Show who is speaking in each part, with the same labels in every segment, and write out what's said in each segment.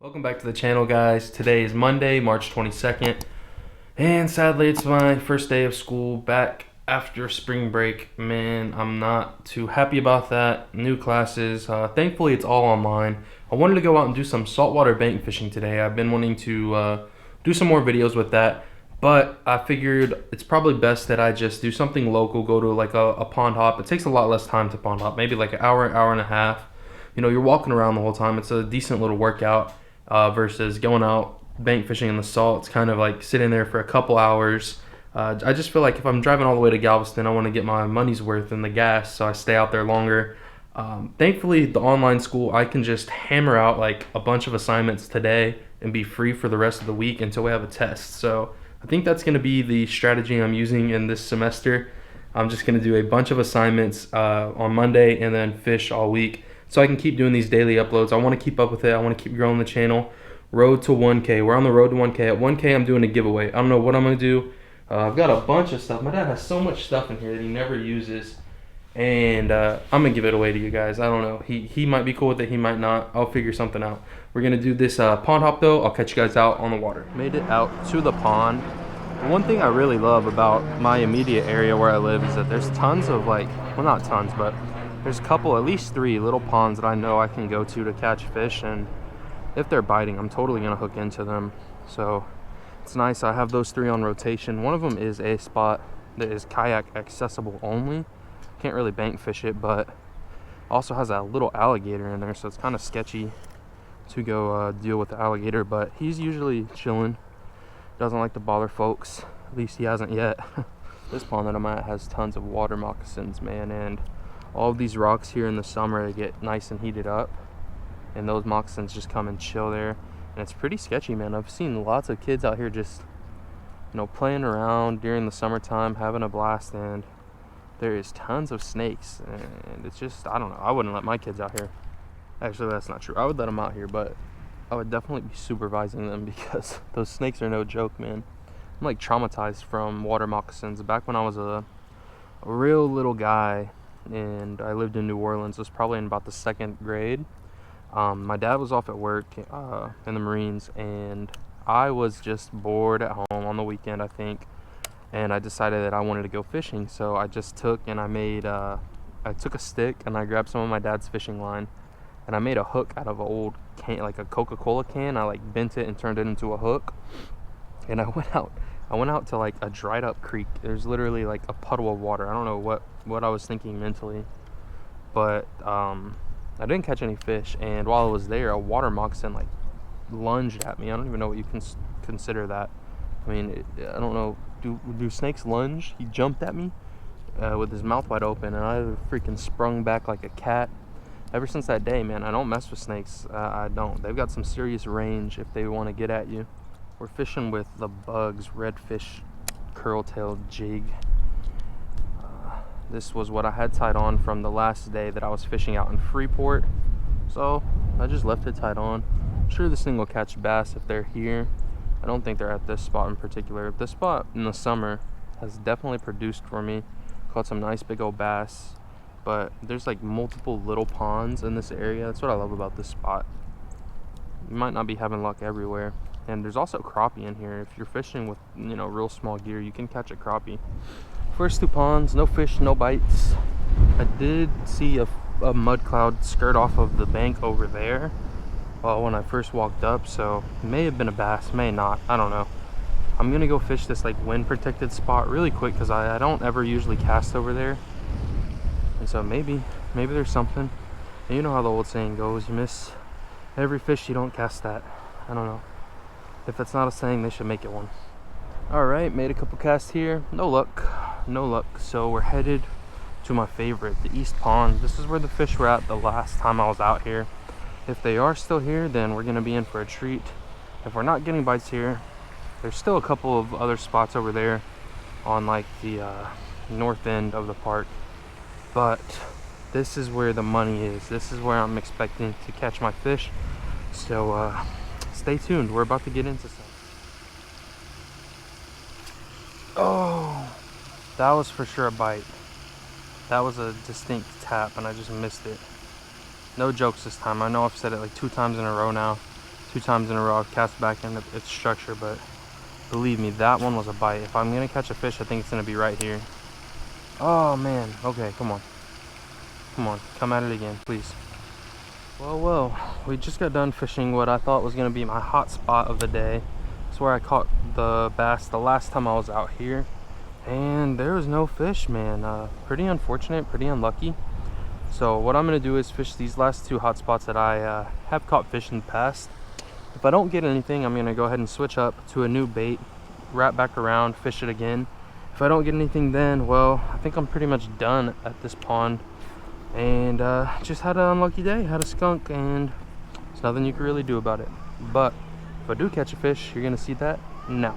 Speaker 1: Welcome back to the channel, guys. Today is Monday, March 22nd, and sadly it's my first day of school back after spring break. Man, I'm not too happy about that. New classes. Thankfully it's all online. I wanted to go out and do some saltwater bank fishing today. I've been wanting to do some more videos with that, but I figured it's probably best that I just do something local, go to like a pond hop. It takes a lot less time to pond hop, maybe like an hour, hour and a half. You know, you're walking around the whole time. It's a decent little workout versus going out bank fishing in the salt. It's kind of like sitting there for a couple hours. I just feel like if I'm driving all the way to Galveston, I want to get my money's worth in the gas, so I stay out there longer. Thankfully, the online school, I can just hammer out like a bunch of assignments today and be free for the rest of the week until we have a test. So I think that's going to be the strategy I'm using in this semester. I'm just going to do a bunch of assignments on Monday and then fish all week, so I can keep doing these daily uploads. I want to keep up with it. I want to keep growing the channel. Road to 1K. We're on the road to 1K. At 1K, I'm doing a giveaway. I don't know what I'm going to do. I've got a bunch of stuff. My dad has so much stuff in here that he never uses, and I'm going to give it away to you guys. I don't know. He might be cool with it. He might not. I'll figure something out. We're going to do this pond hop, though. I'll catch you guys out on the water. Made it out to the pond. One thing I really love about my immediate area where I live is that there's tons of, like, well, not tons, but there's a couple, at least 3 little ponds that I know I can go to catch fish, and if they're biting, I'm totally gonna hook into them. So it's nice. I have those 3 on rotation. One of them is a spot that is kayak accessible only. Can't really bank fish it, but also has a little alligator in there, so it's kind of sketchy to go deal with the alligator, but he's usually chilling. Doesn't like to bother folks. At least he hasn't yet. This pond that I'm at has tons of water moccasins, man, and all of these rocks here in the summer, they get nice and heated up, and those moccasins just come and chill there, and it's pretty sketchy, man. I've seen lots of kids out here just, you know, playing around during the summertime, having a blast, and there is tons of snakes, and it's just, I don't know, I wouldn't let my kids out here. Actually, that's not true. I would let them out here, but I would definitely be supervising them because those snakes are no joke, man. I'm like traumatized from water moccasins. Back when I was a real little guy and I lived in New Orleans, it was probably in about the 2nd grade. My dad was off at work in the Marines, and I was just bored at home on the weekend, I think, and I decided that I wanted to go fishing. So I just took and I took a stick and I grabbed some of my dad's fishing line, and I made a hook out of an old can, like a Coca-Cola can. I like bent it and turned it into a hook, and I went out to like a dried up creek. There's literally like a puddle of water. I don't know what I was thinking mentally, but I didn't catch any fish, and while I was there, a water moccasin like lunged at me. I don't even know what you can consider that. I mean, I don't know, do snakes lunge? He jumped at me with his mouth wide open, and I freaking sprung back like a cat. Ever since that day, man, I don't mess with snakes. I don't. They've got some serious range if they want to get at you. We're fishing with the Bugs redfish curl-tailed jig. This was what I had tied on from the last day that I was fishing out in Freeport, so I just left it tied on. I'm sure this thing will catch bass if they're here. I don't think they're at this spot in particular. This spot in the summer has definitely produced for me. Caught some nice big old bass, but there's like multiple little ponds in this area. That's what I love about this spot. You might not be having luck everywhere. And there's also crappie in here. If you're fishing with, you know, real small gear, you can catch a crappie. First 2 ponds, no fish, no bites. I did see a mud cloud skirt off of the bank over there when I first walked up, so it may have been a bass, may not, I don't know. I'm gonna go fish this like wind protected spot really quick because I don't ever usually cast over there, and so maybe there's something. And you know how the old saying goes, you miss every fish you don't cast at. I don't know. If that's not a saying, they should make it one. Alright, made a couple casts here. No luck. So we're headed to my favorite, the East Pond. This is where the fish were at the last time I was out here. If they are still here, then we're going to be in for a treat. If we're not getting bites here, there's still a couple of other spots over there on like the north end of the park. But this is where the money is. This is where I'm expecting to catch my fish. So stay tuned. We're about to get into some. Oh, that was for sure a bite. That was a distinct tap, and I just missed it. No jokes this time. I know I've said it like 2 times in a row now. 2 times in a row I've cast back in its structure, but believe me, that one was a bite. If I'm gonna catch a fish, I think it's gonna be right here. Oh man, okay, come on. Come on, come at it again, please. Well, we just got done fishing what I thought was gonna be my hot spot of the day. It's where I caught the bass the last time I was out here. And there was no fish, man. Pretty unfortunate, pretty unlucky. So what I'm gonna do is fish these last 2 hot spots that I have caught fish in the past. If I don't get anything, I'm gonna go ahead and switch up to a new bait, wrap back around, fish it again. If I don't get anything then, well, I think I'm pretty much done at this pond. And just had an unlucky day, had a skunk, and there's nothing you can really do about it. But if I do catch a fish, you're gonna see that now.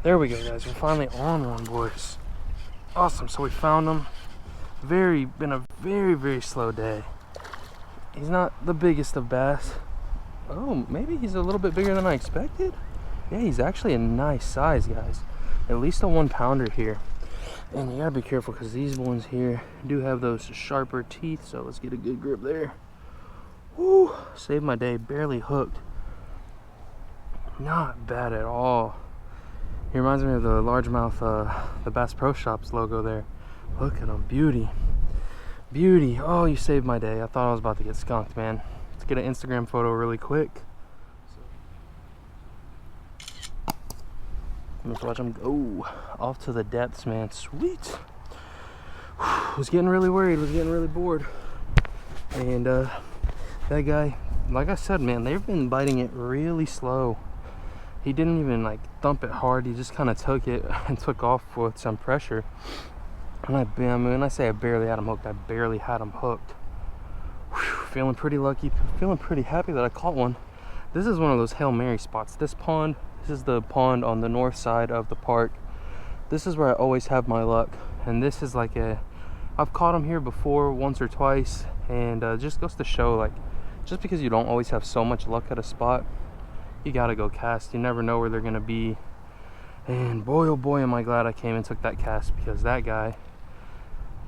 Speaker 1: There we go, guys. We're finally on one, boys. Awesome. So we found him. Been a very slow day. He's not the biggest of bass. Oh, maybe he's a little bit bigger than I expected. Yeah, he's actually a nice size, guys. At least a 1-pounder here. And you gotta be careful because these ones here do have those sharper teeth. So let's get a good grip there. Woo! Saved my day. Barely hooked. Not bad at all. He reminds me of the largemouth, the Bass Pro Shops logo there. Look at him, beauty. Beauty. Oh, you saved my day. I thought I was about to get skunked, man. Let's get an Instagram photo really quick. Let's watch him go off to the depths, man. Sweet. Was getting really worried, was getting really bored. And that guy, like I said, man, they've been biting it really slow. He didn't even like thump it hard. He just kind of took it and took off with some pressure. And when I say I barely had him hooked, I barely had him hooked. Whew, feeling pretty lucky, feeling pretty happy that I caught one. This is one of those Hail Mary spots. This is the pond on the north side of the park. This is where I always have my luck. And this is like I've caught him here before, once or twice. And just goes to show, like, just because you don't always have so much luck at a spot, you gotta go cast. You never know where they're gonna be. And boy, oh boy, am I glad I came and took that cast, because that guy,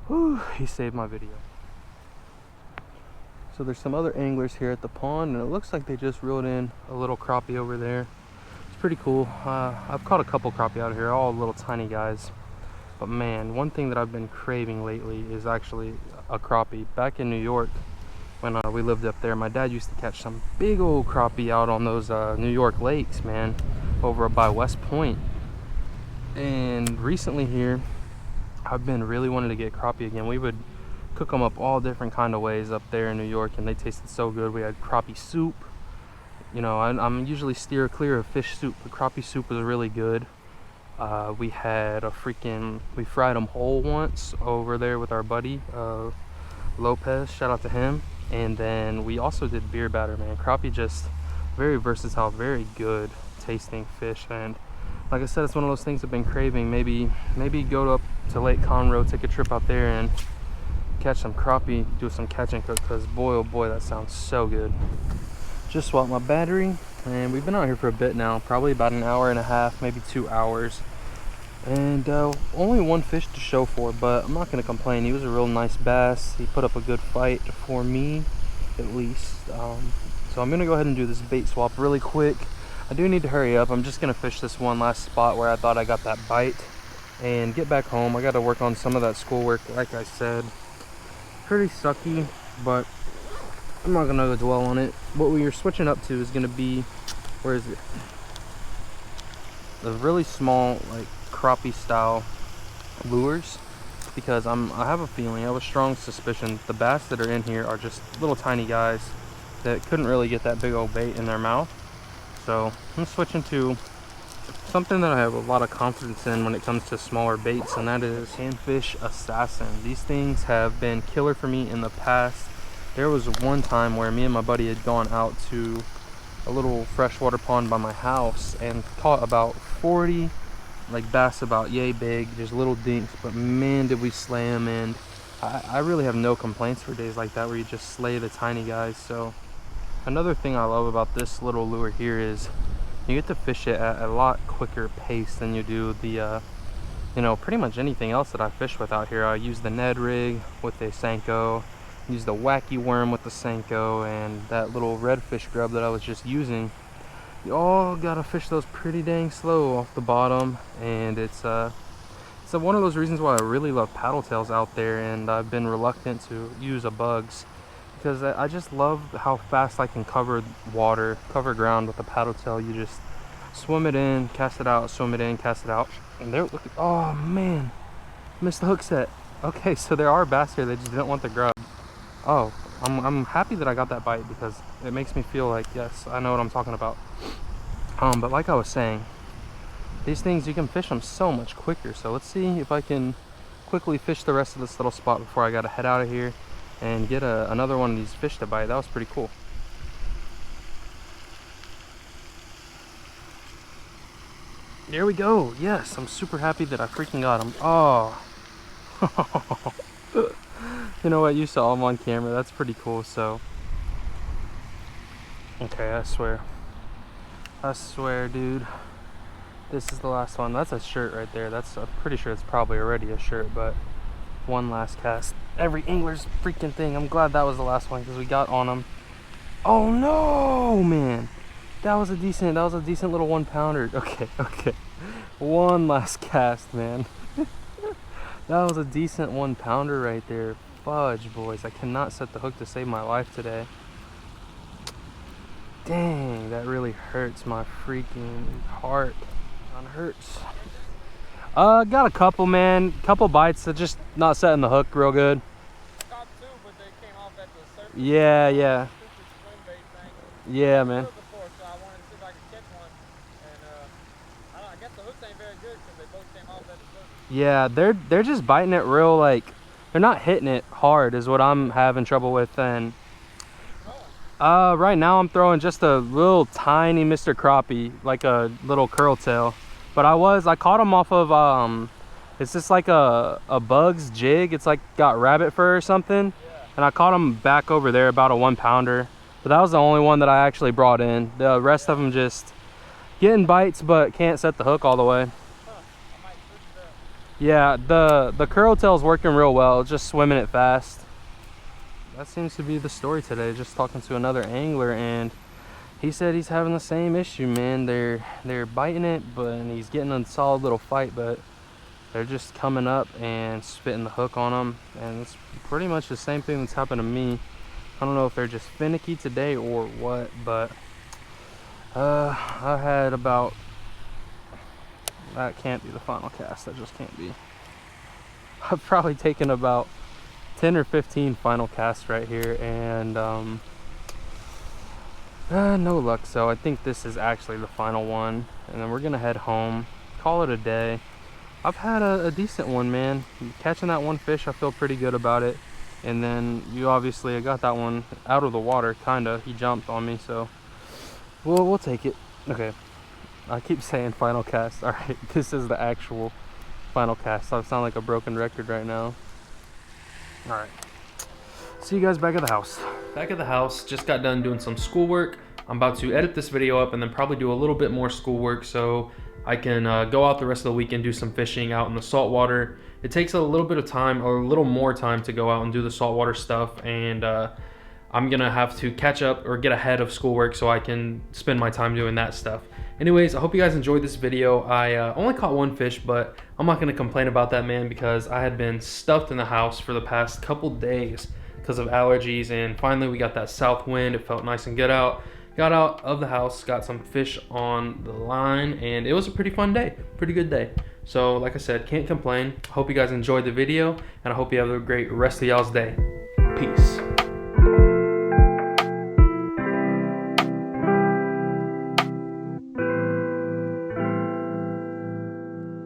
Speaker 1: whew, he saved my video. So there's some other anglers here at the pond, and it looks like they just reeled in a little crappie over there. It's pretty cool. I've caught a couple crappie out here, all little tiny guys. But man, one thing that I've been craving lately is actually a crappie. Back in New York, when we lived up there, my dad used to catch some big old crappie out on those New York lakes, man, over by West Point. And recently here, I've been really wanting to get crappie again. We would cook them up all different kind of ways up there in New York, and they tasted so good. We had crappie soup. You know, I'm usually steer clear of fish soup, but crappie soup was really good. We had we fried them whole once over there with our buddy Lopez, shout out to him. And then we also did beer batter, man. Crappie, just very versatile, very good tasting fish. And like I said, it's one of those things I've been craving. Maybe go up to Lake Conroe, take a trip out there and catch some crappie, do some catch and cook, because boy oh boy, that sounds so good. Just swapped my battery, and we've been out here for a bit now, probably about an hour and a half, maybe 2 hours. And only one fish to show for, but I'm not going to complain. He was a real nice bass. He put up a good fight for me, at least. So I'm going to go ahead and do this bait swap really quick. I do need to hurry up. I'm just going to fish this one last spot where I thought I got that bite and get back home. I got to work on some of that schoolwork, like I said. Pretty sucky, but I'm not going to dwell on it. What we are switching up to is going to be, where is it? The really small, like, crappie style lures, because I have a feeling, I have a strong suspicion the bass that are in here are just little tiny guys that couldn't really get that big old bait in their mouth. So I'm switching to something that I have a lot of confidence in when it comes to smaller baits, and that is Panfish Assassin. These things have been killer for me in the past. There was one time where me and my buddy had gone out to a little freshwater pond by my house and caught about 40 like bass about yay big, just little dinks, but man did we slay them. And I really have no complaints for days like that where you just slay the tiny guys. So another thing I love about this little lure here is you get to fish it at a lot quicker pace than you do the you know, pretty much anything else that I fish with out here. I use the Ned rig with the Senko, use the Wacky Worm with the Senko, and that little redfish grub that I was just using. You all gotta fish those pretty dang slow off the bottom, and it's one of those reasons why I really love paddle tails out there, and I've been reluctant to use a bugs, because I just love how fast I can cover ground with a paddle tail. You just swim it in, cast it out, swim it in, cast it out, and they're looking. Oh man, missed the hook set. Okay, so there are bass here, they just didn't want the grub. Oh, I'm happy that I got that bite, because it makes me feel like, yes, I know what I'm talking about. But like I was saying, these things, you can fish them so much quicker. So let's see if I can quickly fish the rest of this little spot before I gotta head out of here and get another one of these fish to bite. That was pretty cool. There we go. Yes, I'm super happy that I freaking got him. Oh. You know what? You saw him on camera. That's pretty cool. So, okay, I swear, dude. This is the last one. That's a shirt right there. I'm pretty sure it's probably already a shirt, but one last cast. Every angler's freaking thing. I'm glad that was the last one, because we got on them. Oh no, man. That was a decent little 1 pounder. Okay. One last cast, man. That was a decent 1 pounder right there. Fudge, boys. I cannot set the hook to save my life today. Dang, that really hurts my freaking heart. It hurts. Got a couple, man. Couple bites. That just not setting the hook real good.
Speaker 2: Caught two, but they came off at the surface.
Speaker 1: Yeah.
Speaker 2: Swim bait thing.
Speaker 1: Yeah, man.
Speaker 2: Before, so I wanted to see if I could catch one. And I guess the hooks ain't very good because they both came off at the surface.
Speaker 1: Yeah, they're just biting it real, like, they're not hitting it hard is what I'm having trouble with. And right now I'm throwing just a little tiny Mr. Crappie, like a little curl tail. But I caught him off of it's just like a Bugs jig. It's like got rabbit fur or something.
Speaker 2: Yeah.
Speaker 1: And I caught him back over there, about a 1 pounder. But that was the only one that I actually brought in. The rest of them just getting bites, but can't set the hook all the way.
Speaker 2: I might switch it up.
Speaker 1: Yeah, the curl tail's working real well, just swimming it fast. That seems to be the story today. Just talking to another angler, and he said he's having the same issue, man. They're biting it, and he's getting a solid little fight, but they're just coming up and spitting the hook on them. And it's pretty much the same thing that's happened to me. I don't know if they're just finicky today or what, but I had about, that can't be the final cast. That just can't be. I've probably taken about 10 or 15 final casts right here, and no luck. So I think this is actually the final one, and then we're gonna head home, call it a day. I've had a decent one, man. Catching that one fish, I feel pretty good about it. And then I got that one out of the water, kinda. He jumped on me, so we'll take it. Okay, I keep saying final cast. All right, this is the actual final cast. I sound like a broken record right now. All right, see you guys back at the house. Back at the house, just got done doing some schoolwork. I'm about to edit this video up and then probably do a little bit more schoolwork so I can go out the rest of the weekend, do some fishing out in the saltwater. It takes a little bit of time, or a little more time, to go out and do the saltwater stuff, and I'm gonna have to catch up or get ahead of schoolwork so I can spend my time doing that stuff. Anyways, I hope you guys enjoyed this video. I only caught one fish, but I'm not gonna complain about that, man, because I had been stuffed in the house for the past couple days because of allergies, and finally we got that south wind. It felt nice and good out. Got out of the house, got some fish on the line, and it was a pretty fun day, pretty good day. So like I said, can't complain. Hope you guys enjoyed the video, and I hope you have a great rest of y'all's day. Peace.